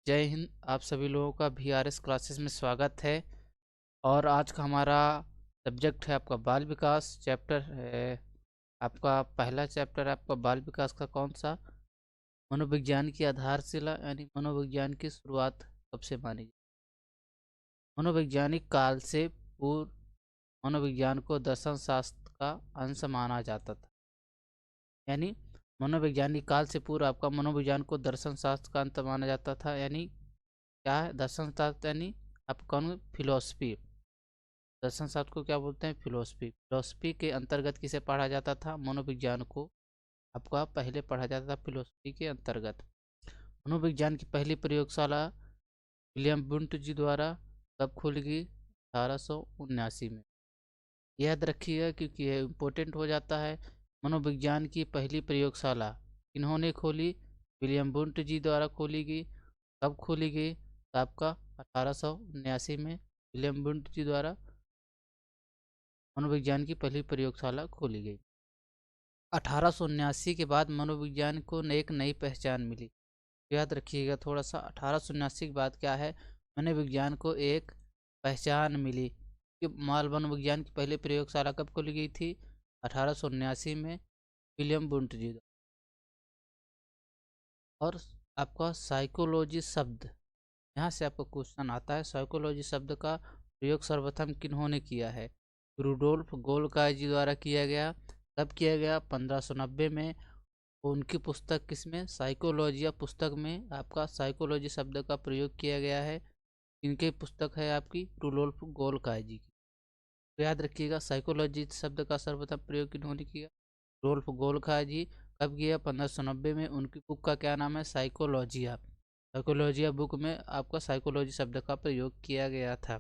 जय हिंद। आप सभी लोगों का VRS क्लासेस में स्वागत है। और आज का हमारा सब्जेक्ट है आपका बाल विकास। चैप्टर है आपका पहला चैप्टर है आपका बाल विकास का कौन सा? मनोविज्ञान की आधारशिला यानी मनोविज्ञान की शुरुआत कब से मानी गई? मनोवैज्ञानिक काल से पूर्व मनोविज्ञान को दर्शन शास्त्र का अंश माना जाता था। यानी मनोवैज्ञानिक काल से पूर्व आपका मनोविज्ञान को दर्शन शास्त्र का अंत माना जाता था। यानी क्या है दर्शन शास्त्र? यानी आप कौन? फिलोसफी। दर्शन शास्त्र को क्या बोलते हैं? फिलोसफी। फिलोसफी के अंतर्गत किसे पढ़ा जाता था? मनोविज्ञान को आपका पहले पढ़ा जाता था फिलोसफी के अंतर्गत। मनोविज्ञान की पहली प्रयोगशाला विलियम बुंट जी द्वारा कब खुली गई? 1879 में। याद रखिएगा क्योंकि यह इम्पोर्टेंट हो जाता है। मनोविज्ञान की पहली प्रयोगशाला इन्होंने खोली? विलियम बुंट जी द्वारा खोली गई। कब खोली गई? तो आपका 1879 में विलियम बुंट जी द्वारा मनोविज्ञान की पहली प्रयोगशाला खोली गई। 1879 के बाद मनोविज्ञान को एक नई पहचान मिली। याद रखिएगा थोड़ा सा, 1879 के बाद क्या है? मनोविज्ञान को एक पहचान मिली कि माल मनोविज्ञान की पहली प्रयोगशाला कब खोली गई थी? 1879 में विलियम बुंट जी। और आपका साइकोलॉजी शब्द, यहाँ से आपका क्वेश्चन आता है। साइकोलॉजी शब्द का प्रयोग सर्वप्रथम किन्होंने किया है? रूडोल्फ गोल्काई जी द्वारा किया गया। कब किया गया? 1590 में। उनकी पुस्तक किसमें? साइकोलॉजिया पुस्तक में आपका साइकोलॉजी शब्द का प्रयोग किया गया है। इनकी पुस्तक है आपकी रूडोल्फ गोल्काई जी की। तो याद रखिएगा साइकोलॉजी शब्द का सर्वप्रथम प्रयोग किन्होंने किया? रूडोल्फ गोल्काई जी। कब किया? 1590 में। उनकी बुक का क्या नाम है? साइकोलॉजिया। साइकोलॉजिया बुक में आपका साइकोलॉजी शब्द का प्रयोग किया गया था।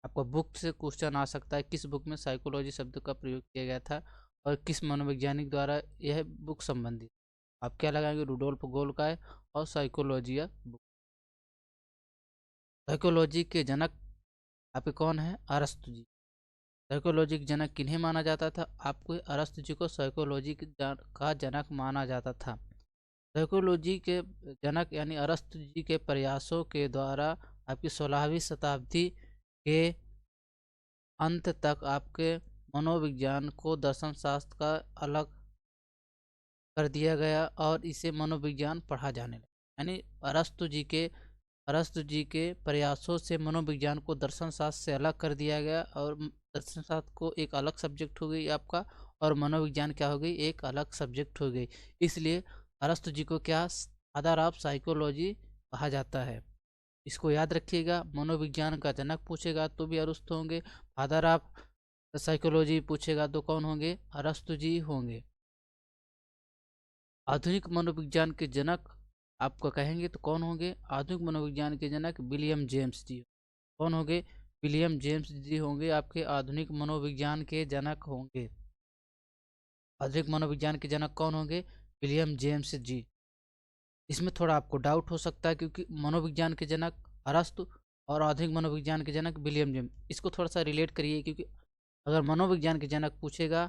आपका बुक से क्वेश्चन आ सकता है किस बुक में साइकोलॉजी शब्द का प्रयोग किया गया था और किस मनोवैज्ञानिक द्वारा यह बुक संबंधित। आप क्या लगाएंगे? रूडोल्फ गोल्काई और साइकोलॉजिया बुक। साइकोलॉजी के जनक आपके कौन है? अरस्तु जी। साइकोलॉजी के जनक किन्हें माना जाता था? आपको अरस्तु जी को साइकोलॉजी का जनक माना जाता था। साइकोलॉजी के जनक यानी अरस्तु जी के प्रयासों के द्वारा आपकी 16वीं शताब्दी के अंत तक आपके मनोविज्ञान को दर्शन शास्त्र का अलग कर दिया गया और इसे मनोविज्ञान पढ़ा जाने लगा। यानी अरस्तु जी के प्रयासों से मनोविज्ञान को दर्शन शास्त्र से अलग कर दिया गया और दर्शन शास्त्र को एक अलग सब्जेक्ट हो गई आपका, और मनोविज्ञान क्या हो गई? एक अलग सब्जेक्ट हो गई। इसलिए अरस्तु जी को क्या फादर ऑफ साइकोलॉजी कहा जाता है। इसको याद रखिएगा। मनोविज्ञान का जनक पूछेगा तो भी अरस्तु होंगे, फादर ऑफ साइकोलॉजी पूछेगा तो कौन होंगे? अरस्तु जी होंगे। आधुनिक मनोविज्ञान के जनक आपको कहेंगे तो कौन होंगे? आधुनिक मनोविज्ञान के जनक विलियम जेम्स जी। कौन होंगे? विलियम जेम्स जी होंगे आपके आधुनिक मनोविज्ञान के जनक होंगे। आधुनिक मनोविज्ञान के जनक कौन होंगे? विलियम जेम्स जी। इसमें थोड़ा आपको डाउट हो सकता है क्योंकि मनोविज्ञान के जनक अरस्तु और आधुनिक मनोविज्ञान के जनक विलियम जेम्स, इसको थोड़ा सा रिलेट करिए क्योंकि अगर मनोविज्ञान के जनक पूछेगा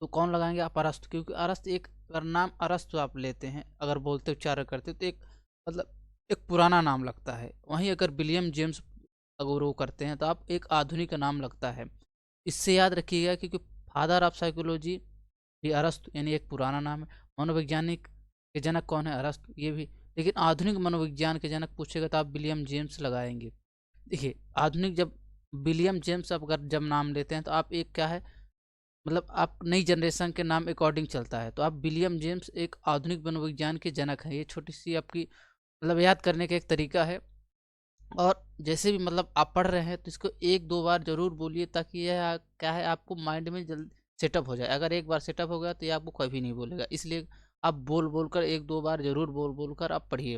तो कौन लगाएंगे आप? अरस्तु। क्योंकि अरस्तु एक, अगर नाम अरस्तु आप लेते हैं, अगर बोलते उच्चारण करते तो एक मतलब एक पुराना नाम लगता है। वहीं अगर विलियम जेम्स अगर वो करते हैं तो आप एक आधुनिक नाम लगता है। इससे याद रखिएगा क्योंकि फादर ऑफ साइकोलॉजी भी अरस्तु यानी एक पुराना नाम है। मनोवैज्ञानिक के जनक कौन है? अरस्तु, ये भी। लेकिन आधुनिक मनोविज्ञान के जनक पूछेगा तो आप विलियम जेम्स लगाएंगे। देखिए आधुनिक जब विलियम जेम्स आप अगर जब नाम लेते हैं तो आप एक क्या है, मतलब आप नई जनरेशन के नाम अकॉर्डिंग चलता है तो आप विलियम जेम्स एक आधुनिक मनोविज्ञान के जनक हैं। ये छोटी सी आपकी मतलब याद करने का एक तरीका है। और जैसे भी मतलब आप पढ़ रहे हैं तो इसको एक दो बार जरूर बोलिए ताकि यह क्या है आपको माइंड में जल्द सेटअप हो जाए। अगर एक बार सेटअप हो गया तो ये आपको कभी नहीं बोलेगा। इसलिए आप बोल बोल कर एक दो बार जरूर बोल बोल कर आप पढ़िए।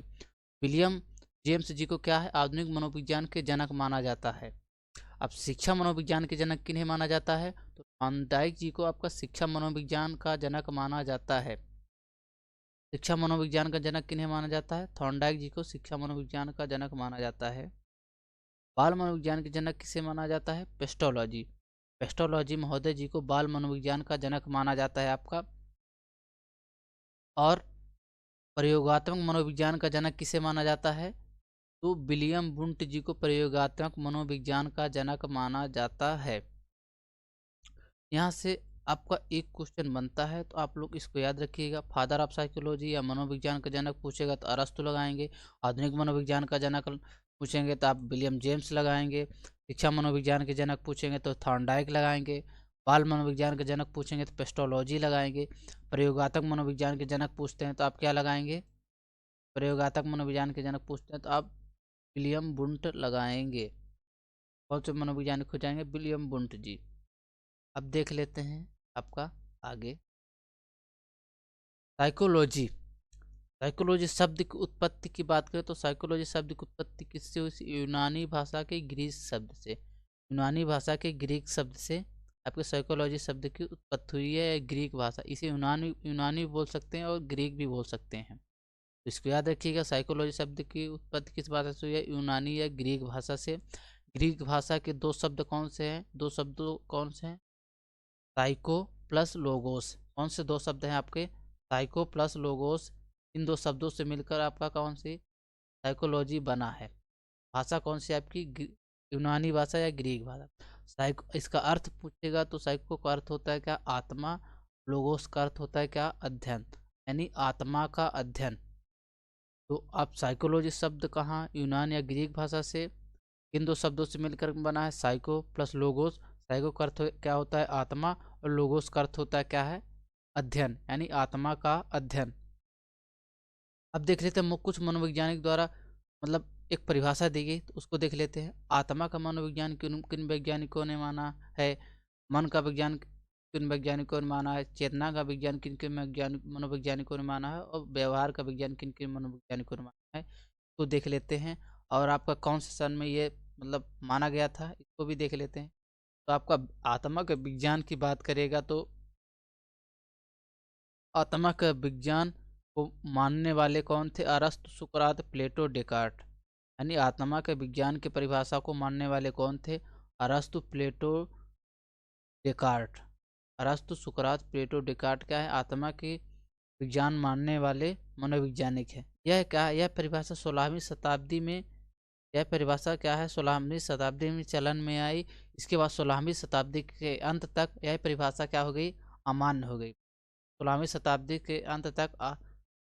विलियम जेम्स जी को क्या है? आधुनिक मनोविज्ञान के जनक माना जाता है। अब शिक्षा मनोविज्ञान के जनक किन्हें माना जाता है? तो थॉर्नडाइक जी को आपका शिक्षा मनोविज्ञान का जनक माना जाता है। शिक्षा मनोविज्ञान का जनक किन्हें माना जाता है? थॉर्नडाइक जी को शिक्षा मनोविज्ञान का जनक माना जाता है। बाल मनोविज्ञान के जनक किसे माना जाता है? पेस्टोलॉजी। पेस्टोलॉजी महोदय जी को बाल मनोविज्ञान का जनक माना जाता है आपका। और प्रयोगात्मक मनोविज्ञान का जनक किसे माना जाता है? तो विलियम वुंट जी को प्रयोगात्मक मनोविज्ञान का जनक माना जाता है। यहाँ से आपका एक क्वेश्चन बनता है, तो आप लोग इसको याद रखिएगा। फादर ऑफ साइकोलॉजी या मनोविज्ञान का जनक पूछेगा तो अरस्तु लगाएंगे। आधुनिक मनोविज्ञान का जनक पूछेंगे तो आप विलियम जेम्स लगाएंगे। शिक्षा मनोविज्ञान के जनक पूछेंगे तो थॉर्नडाइक लगाएंगे। बाल मनोविज्ञान के जनक पूछेंगे तो पेस्टोलॉजी लगाएंगे। प्रयोगात्मक मनोविज्ञान के जनक पूछते हैं तो आप क्या लगाएंगे? प्रयोगात्मक मनोविज्ञान के जनक पूछते हैं तो आप विलियम वुंट लगाएंगे। कौन से मनोवैज्ञानिक हो जाएंगे? विलियम वुंट जी। अब देख लेते हैं आपका आगे साइकोलॉजी। साइकोलॉजी शब्द की उत्पत्ति की बात करें तो साइकोलॉजी शब्द की उत्पत्ति किससे हुई? यूनानी भाषा के ग्रीक शब्द से। यूनानी भाषा के ग्रीक शब्द से आपके साइकोलॉजी शब्द की उत्पत्ति हुई है। ग्रीक भाषा, इसे यूनानी यूनानी बोल सकते हैं और ग्रीक भी बोल सकते हैं, तो इसको याद रखिएगा। साइकोलॉजी शब्द की उत्पत्ति किस भाषा से हुई है? यूनानी या ग्रीक भाषा से। ग्रीक भाषा के दो शब्द कौन से हैं? दो शब्द कौन से हैं? Psycho plus logos. कौन से दो शब्द हैं आपके? Psycho plus logos. इन दो शब्दों से मिलकर आपका कौन सी साइकोलॉजी बना है? भाषा कौन सी आपकी? यूनानी भाषा या ग्रीक भाषा। साइको, इसका अर्थ पूछेगा तो साइको का अर्थ होता है क्या? आत्मा। लोगोस का अर्थ होता है क्या? अध्ययन, यानी आत्मा का अध्ययन। तो आप साइकोलॉजी शब्द कहाँ? यूनान या ग्रीक भाषा से। इन दो शब्दों से मिलकर बना है साइको प्लस लोगोस। साइको का अर्थ क्या होता है? आत्मा, और लोगोस का अर्थ होता है क्या है? अध्ययन, यानी आत्मा का अध्ययन। अब देख लेते हैं कुछ मनोवैज्ञानिक द्वारा मतलब एक परिभाषा दी गई, तो उसको देख लेते हैं। आत्मा का मनोविज्ञान किन किन वैज्ञानिकों ने माना है? मन का विज्ञान किन वैज्ञानिकों ने माना है? चेतना का विज्ञान किन किन वैज्ञानिक मनोवैज्ञानिकों ने माना है? और व्यवहार का विज्ञान किन किन मनोवैज्ञानिकों ने माना है? तो देख लेते हैं। और आपका कौन से सन में ये मतलब माना गया था, इसको भी देख लेते हैं। तो आपका आत्मा के विज्ञान की बात करेगा तो आत्मा का विज्ञान को मानने वाले कौन थे? अरस्तु, सुकरात, प्लेटो, डेकार्ट। यानी आत्मा के विज्ञान की परिभाषा को मानने वाले कौन थे? अरस्तु, प्लेटो, डेकार्ट। अरस्तु, सुकरात, प्लेटो, डेकार्ट क्या है? आत्मा के विज्ञान मानने वाले मनोवैज्ञानिक है। यह क्या है? यह परिभाषा 16वीं शताब्दी में, यह परिभाषा क्या है? 16वीं शताब्दी में चलन में आई। इसके बाद 16वीं शताब्दी के अंत तक यह परिभाषा क्या हो गई? अमान्य हो गई। 16वीं शताब्दी के अंत तक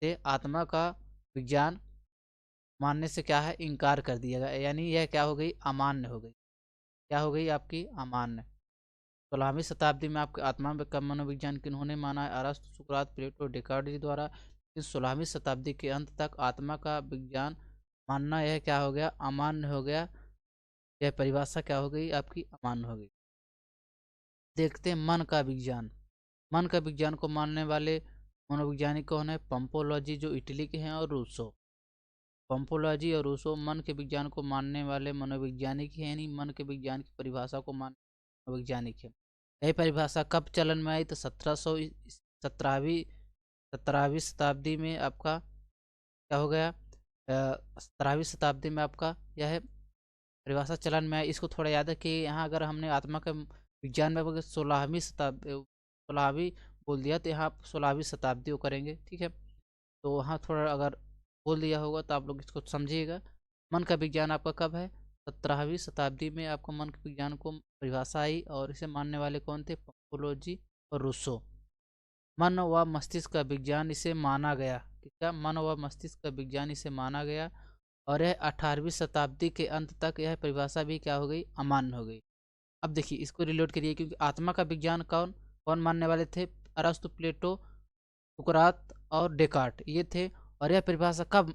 से आत्मा का विज्ञान मानने से क्या है? इनकार कर दिया गया, यानी यह क्या हो गई? अमान्य हो गई। क्या हो गई आपकी? अमान्य। 16वीं शताब्दी में आपके आत्मा का मनोविज्ञान किन्होंने माना है? अरस्तु, सुकरात, प्लेटो, डेकार्ट द्वारा। इस 16वीं शताब्दी के अंत तक आत्मा का विज्ञान मानना यह क्या हो गया? अमान्य हो गया। यह परिभाषा क्या हो गई आपकी? अमान्य हो गई। देखते हैं मन का विज्ञान। मन का विज्ञान को मानने वाले मनोवैज्ञानिक कौन है? पंपोलॉजी जो इटली के हैं, और रूसो। पंपोलॉजी और रूसो मन के विज्ञान को मानने वाले मनोवैज्ञानिक हैं, यानी मन के विज्ञान की परिभाषा को मानने वैज्ञानिक है। यही परिभाषा कब चलन में आई? तो 17वीं 17वीं शताब्दी में आपका क्या हो गया? 17वीं शताब्दी में आपका यह परिभाषा चलन में आई। इसको थोड़ा याद है कि यहाँ अगर हमने आत्मा का विज्ञान में अगर 16वीं शताब्दी 16वीं बोल दिया तो यहाँ 16वीं शताब्दी को करेंगे, ठीक है। तो वहाँ थोड़ा अगर बोल दिया होगा तो आप लोग इसको समझिएगा। मन का विज्ञान आपका कब है? 17वीं शताब्दी में आपको मन के विज्ञान को परिभाषा आई, और इसे मानने वाले कौन थे? पंपोलॉजी और रूसो। मन व मस्तिष्क का विज्ञान इसे माना गया। क्या? मन व मस्तिष्क का विज्ञान इसे माना गया, और यह 18वीं शताब्दी के अंत तक यह परिभाषा भी क्या हो गई? अमान्य हो गई। अब देखिए इसको रिलेट करिए, क्योंकि आत्मा का विज्ञान कौन कौन मानने वाले थे? अरस्तु, प्लेटो, सुकरात और डेकार्ट, ये थे। और यह परिभाषा कब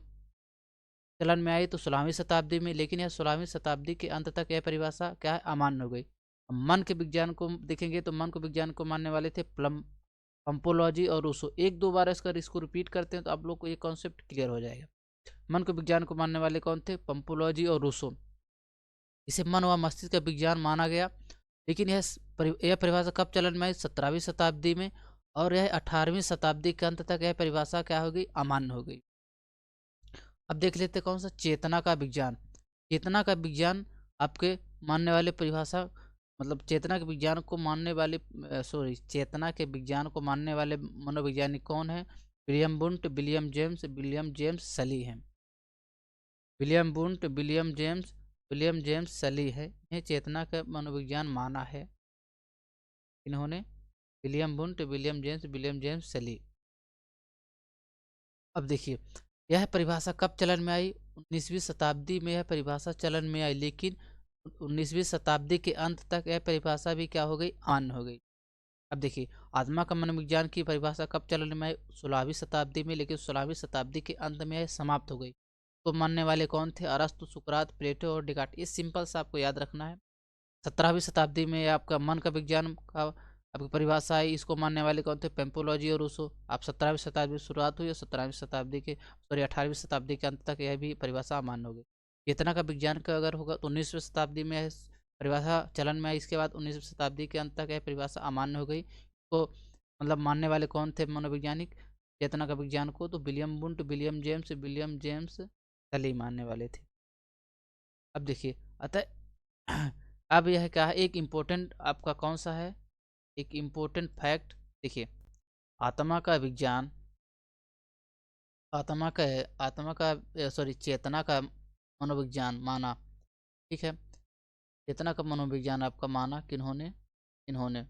चलन में आई? तो 16वीं शताब्दी में। लेकिन यह 16वीं शताब्दी के अंत तक यह परिभाषा क्या है? अमान्य हो गई। मन के विज्ञान को देखेंगे तो मन को विज्ञान को मानने वाले थे पंपोलॉजी और रूसो। एक दो बार इसको रिपीट करते हैं तो आप लोग को ये कॉन्सेप्ट क्लियर हो जाएगा। मन को विज्ञान को मानने वाले कौन थे? पंपोलॉजी और रूसो। इसे मन व मस्तिष्क का विज्ञान माना गया। लेकिन यह परिभाषा कब चलन में आई? 17वीं शताब्दी में। और यह 18वीं शताब्दी के अंत तक यह परिभाषा क्या हो गई? अमान्य हो गई। अब देख लेते कौन सा? चेतना का विज्ञान। चेतना का विज्ञान आपके मानने वाले परिभाषा मतलब चेतना के विज्ञान को मानने वाले चेतना के विज्ञान को मानने वाले मनोवैज्ञानिक कौन है? William Wundt, William James, William James सली हैं। विलियम बुंट, विलियम जेम्स सली है, इन्हें चेतना का मनोविज्ञान माना है। इन्होंने विलियम बुंट, विलियम जेम्स सली। अब देखिए यह परिभाषा कब चलन में आई? 19वीं शताब्दी में यह परिभाषा चलन में आई, लेकिन 19वीं शताब्दी के अंत तक यह परिभाषा भी क्या हो गई? अमान्य हो गई। अब देखिए आत्मा का मनोविज्ञान की परिभाषा कब चलन में आई? 16वीं शताब्दी में, लेकिन 16वीं शताब्दी के अंत में यह समाप्त हो गई। तो मानने वाले कौन थे? अरस्तु, सुकरात, प्लेटो और डिकार्ट। ये सिंपल सा आपको याद रखना है। 17वीं शताब्दी में आपका मन का विज्ञान का आपकी परिभाषा आई, इसको मानने वाले कौन थे? पेम्पोलॉजी और रूसो। आप 17वीं शताब्दी में शुरुआत हुई और 17वीं शताब्दी के 18वीं शताब्दी के अंत तक यह भी परिभाषा अमान्य हो गई। चेतना का विज्ञान का अगर होगा तो 19वीं शताब्दी में परिभाषा चलन में आई, इसके बाद 19वीं शताब्दी के अंत तक यह परिभाषा अमान्य हो गई। तो मतलब मानने वाले कौन थे मनोवैज्ञानिक चेतना का विज्ञान को? तो विलियम बुंट, विलियम जेम्स सली मानने वाले थे। अब देखिए अतः अब यह क्या है? एक इम्पोर्टेंट आपका कौन सा है? एक इम्पोर्टेंट फैक्ट देखिए, आत्मा का विज्ञान, चेतना का मनोविज्ञान माना, ठीक है। चेतना का मनोविज्ञान आपका माना किन्होंने? इन्होंने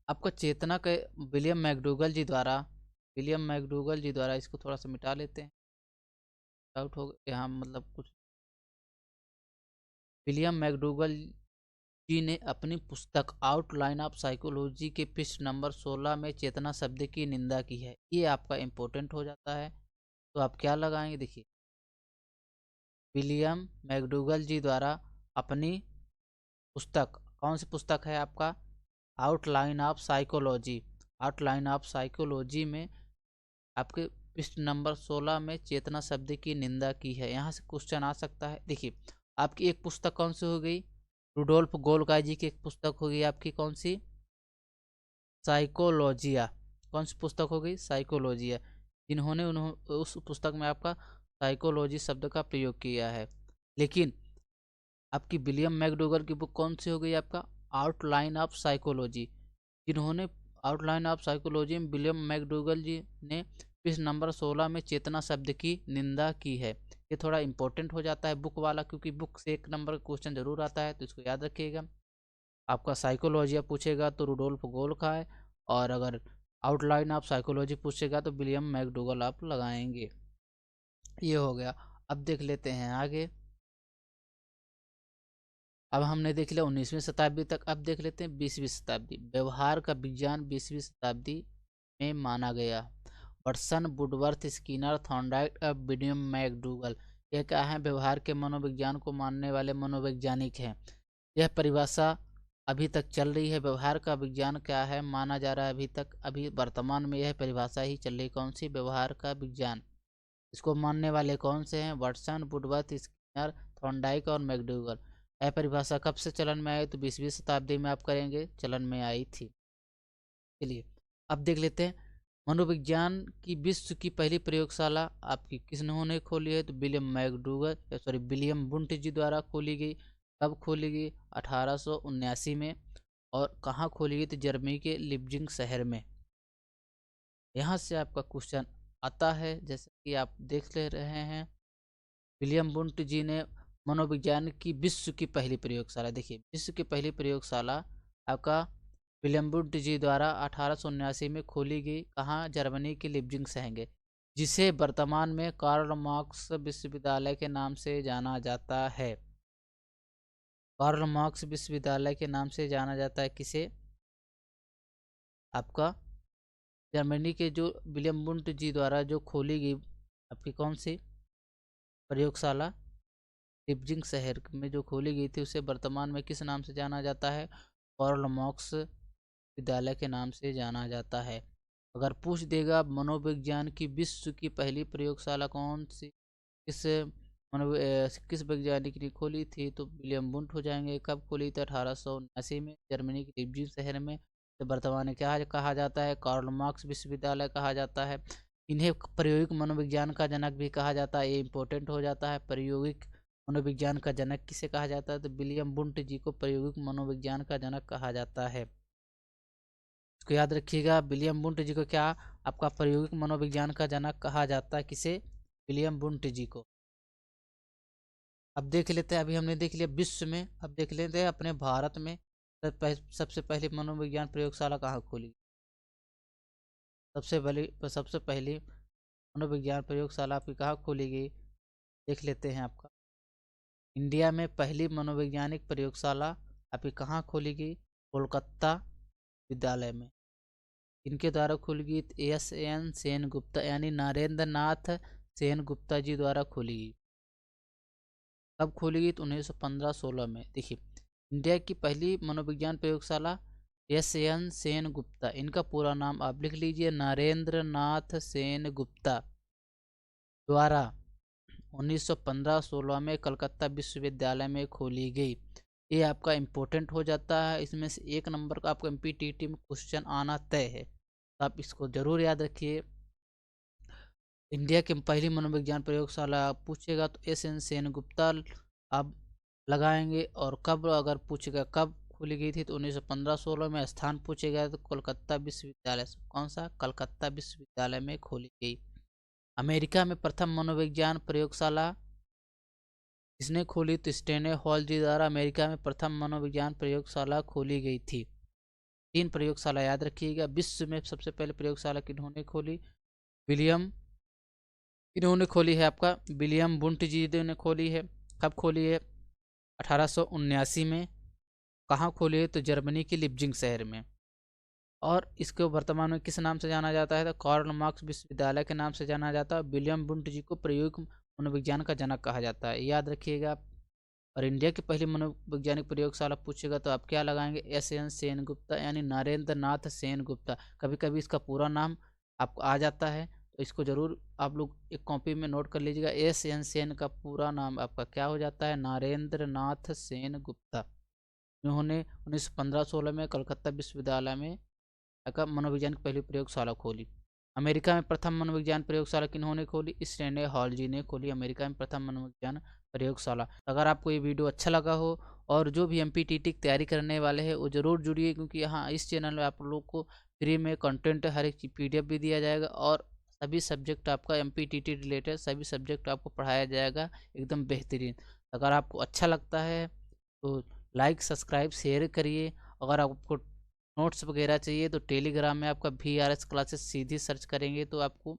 आपका चेतना के विलियम मैकडूगल जी द्वारा इसको थोड़ा सा मिटा लेते हैं, डाउट हो यहाँ मतलब कुछ। विलियम मैकडूगल जी ने अपनी पुस्तक आउटलाइन ऑफ साइकोलॉजी के पृष्ठ नंबर 16 में चेतना शब्द की निंदा की है। ये आपका इम्पोर्टेंट हो जाता है, तो आप क्या लगाएंगे? देखिए विलियम मैकडूगल जी द्वारा अपनी पुस्तक, कौन सी पुस्तक है आपका? आउटलाइन ऑफ साइकोलॉजी में आपके पृष्ठ नंबर 16 में चेतना शब्द की निंदा की है। यहाँ से क्वेश्चन आ सकता है। देखिए आपकी एक पुस्तक कौन सी हो गई? रुडोल्फ गोलकाई जी की एक पुस्तक हो गई आपकी, कौन सी? साइकोलॉजिया। कौन सी पुस्तक हो गई? साइकोलॉजिया, जिन्होंने उस पुस्तक में आपका साइकोलॉजी शब्द का प्रयोग किया है। लेकिन आपकी विलियम मैकडूगल की बुक कौन सी हो गई आपका? आउटलाइन ऑफ साइकोलॉजी, जिन्होंने आउटलाइन ऑफ साइकोलॉजी में विलियम मैकडूगल जी ने पृष्ठ नंबर 16 में चेतना शब्द की निंदा की है। ये थोड़ा इंपॉर्टेंट हो जाता है बुक वाला, क्योंकि बुक से एक नंबर का क्वेश्चन जरूर आता है, तो इसको याद रखिएगा। आपका साइकोलॉजी पूछेगा तो रुडोल्फ गोल का है, और अगर आउटलाइन ऑफ साइकोलॉजी पूछेगा तो विलियम मैकडूगल आप लगाएंगे। ये हो गया। अब देख लेते हैं आगे। अब हमने देख लिया 19वीं शताब्दी तक, अब देख लेते हैं 20वीं शताब्दी। व्यवहार का विज्ञान 20वीं शताब्दी में माना गया। वर्सन, वुडवर्थ, स्किनर, थॉर्नडाइक और विलियम मैकडूगल, ये क्या है? व्यवहार के मनोविज्ञान को मानने वाले मनोवैज्ञानिक हैं। यह परिभाषा अभी तक चल रही है। व्यवहार का विज्ञान क्या है माना जा रहा है अभी तक, अभी वर्तमान में यह परिभाषा ही चल रही। कौन सी? व्यवहार का विज्ञान। इसको मानने वाले कौन से हैं? वाटसन, वुडवर्थ, स्किनर, थॉर्नडाइक और मैकडूगल। यह परिभाषा कब से चलन में आई? तो 20वीं शताब्दी में आप करेंगे चलन में आई थी। चलिए अब देख लेते हैं मनोविज्ञान की विश्व की पहली प्रयोगशाला आपकी किन्होंने खोली है? तो विलियम बुंट जी द्वारा खोली गई। कब खोली गई? 1879 में। और कहाँ खोली गई? तो जर्मनी के लिप्जिंग शहर में। यहाँ से आपका क्वेश्चन आता है, जैसे कि आप देख ले रहे हैं, विलियम बुंट जी ने मनोविज्ञान की विश्व की पहली प्रयोगशाला, देखिए विश्व की पहली प्रयोगशाला आपका विलियम बुंट जी द्वारा 1879 में खोली गई। कहाँ? जर्मनी के लिप्जिंग शहर, जिसे वर्तमान में कार्ल मार्क्स विश्वविद्यालय के नाम से जाना जाता है। कार्ल मार्क्स विश्वविद्यालय के नाम से जाना जाता है किसे? आपका जर्मनी के जो विलियम बुंट जी द्वारा जो खोली गई आपकी कौन सी प्रयोगशाला? लिप्जिंग शहर में जो खोली गई थी, उसे वर्तमान में किस नाम से जाना जाता है? कार्ल मार्क्स विद्यालय के नाम से जाना जाता है। अगर पूछ देगा मनोविज्ञान की विश्व की पहली प्रयोगशाला कौन सी, किस वैज्ञानिक ने खोली थी, तो विलियम बुंट हो जाएंगे। कब खोली थी? 1879 में जर्मनी के लिप्जिंग शहर में। तो वर्तमान में क्या कहा जाता है? कार्ल मार्क्स विश्वविद्यालय कहा जाता है। इन्हें प्रायोगिक मनोविज्ञान का जनक भी कहा जाता है। ये इंपॉर्टेंट हो जाता है। प्रायोगिक मनोविज्ञान का जनक किसे कहा जाता है? तो विलियम बुंट जी को प्रायोगिक मनोविज्ञान का जनक कहा जाता है। इसको याद रखिएगा, विलियम बुंट जी को क्या आपका प्रायोगिक मनोविज्ञान का जनक कहा जाता है? किसे? विलियम वुंट जी को। अब देख लेते हैं, अभी हमने देख लिया विश्व में, अब देख लेते हैं अपने भारत में सबसे पहली मनोविज्ञान प्रयोगशाला कहाँ खोली। सबसे पहली मनोविज्ञान प्रयोगशाला आपकी कहाँ खोली गई, देख लेते हैं। आपका इंडिया में पहली मनोवैज्ञानिक प्रयोगशाला आपकी कहाँ खोली गई, कोलकाता विद्यालय में। इनके द्वारा खोली गई, एस एन सेन गुप्ता यानी नरेंद्र नाथ सेन गुप्ता जी द्वारा खोली गई। कब खोली गई, तो 1915-16 में। देखिए, इंडिया की पहली मनोविज्ञान प्रयोगशाला एस एन सेन गुप्ता, इनका पूरा नाम आप लिख लीजिए, नरेंद्र नाथ सेन गुप्ता द्वारा 1915-16 में कलकत्ता विश्वविद्यालय में खोली गई। ये आपका इम्पोर्टेंट हो जाता है, इसमें से 1 नंबर का आपको एमपीटीटी में क्वेश्चन आना तय है, तो आप इसको जरूर याद रखिए। इंडिया की पहली मनोविज्ञान प्रयोगशाला पूछेगा तो एस एन सेन गुप्ता आप लगाएंगे, और कब अगर पूछेगा कब खोली गई थी तो 1915-16 में। स्थान पूछेगा तो कोलकाता विश्वविद्यालय, कौन सा, कलकत्ता विश्वविद्यालय में खोली गई। अमेरिका में प्रथम मनोविज्ञान प्रयोगशाला किसने खोली, तो स्टेने हॉल जी द्वारा अमेरिका में प्रथम मनोविज्ञान प्रयोगशाला खोली गई थी। 3 प्रयोगशाला याद रखिएगा। विश्व में सबसे पहले प्रयोगशाला किन्होंने खोली, विलियम, इन्होंने खोली है आपका विलियम वुंट जी ने खोली है। कब खोली है, 1879 में। कहाँ खोली है, तो जर्मनी के लिप्जिंग शहर में। और इसको वर्तमान में किस नाम से जाना जाता है, तो कार्ल मार्क्स विश्वविद्यालय के नाम से जाना जाता है। विलियम वुंट जी को प्रायोगिक मनोविज्ञान का जनक कहा जाता है, याद रखिएगा आप। और इंडिया की पहली मनोवैज्ञानिक प्रयोगशाला पूछेगा तो आप क्या लगाएंगे, एस एन सेन गुप्ता यानी नरेंद्र नाथ सेन गुप्ता। कभी कभी इसका पूरा नाम आपको आ जाता है, तो इसको जरूर आप लोग एक कॉपी में नोट कर लीजिएगा। एस एन सेन का पूरा नाम आपका क्या हो जाता है, नरेंद्र नाथ सेन गुप्ता। उन्होंने 1915-16 में कलकत्ता विश्वविद्यालय में का मनोविज्ञान की पहली प्रयोगशाला खोली। अमेरिका में प्रथम मनोविज्ञान प्रयोगशाला किन्होंने खोली, स्टेने हॉल जी ने खोली अमेरिका में प्रथम मनोविज्ञान प्रयोगशाला। अगर आपको ये वीडियो अच्छा लगा हो और जो भी एमपीटीटी की तैयारी करने वाले हैं वो जरूर जुड़िए, क्योंकि यहाँ इस चैनल में आप लोग को फ्री में कंटेंट हर एक पीडीएफ भी दिया जाएगा, और सभी सब्जेक्ट आपका एमपीटीटी रिलेटेड सभी सब्जेक्ट आपको पढ़ाया जाएगा एकदम बेहतरीन। अगर आपको अच्छा लगता है तो लाइक सब्सक्राइब शेयर करिए। अगर आपको नोट्स वगैरह चाहिए तो टेलीग्राम में आपका VRS क्लासेस सीधी सर्च करेंगे तो आपको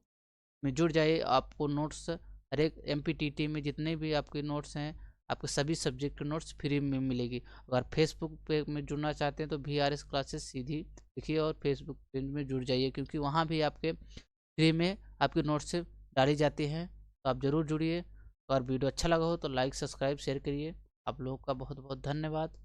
में जुड़ जाइए। आपको नोट्स हर एक एमपीटीटी में जितने भी आपके नोट्स हैं, आपके सभी सब्जेक्ट नोट्स फ्री में मिलेगी। अगर फेसबुक पे में जुड़ना चाहते हैं तो VRS क्लासेस सीधी लिखिए और फेसबुक पेज में जुड़ जाइए, क्योंकि वहाँ भी आपके फ्री में आपके नोट्स डाली जाती हैं, तो आप ज़रूर जुड़िए। अगर वीडियो अच्छा लगा हो तो लाइक सब्सक्राइब शेयर करिए। आप लोगों का बहुत बहुत धन्यवाद।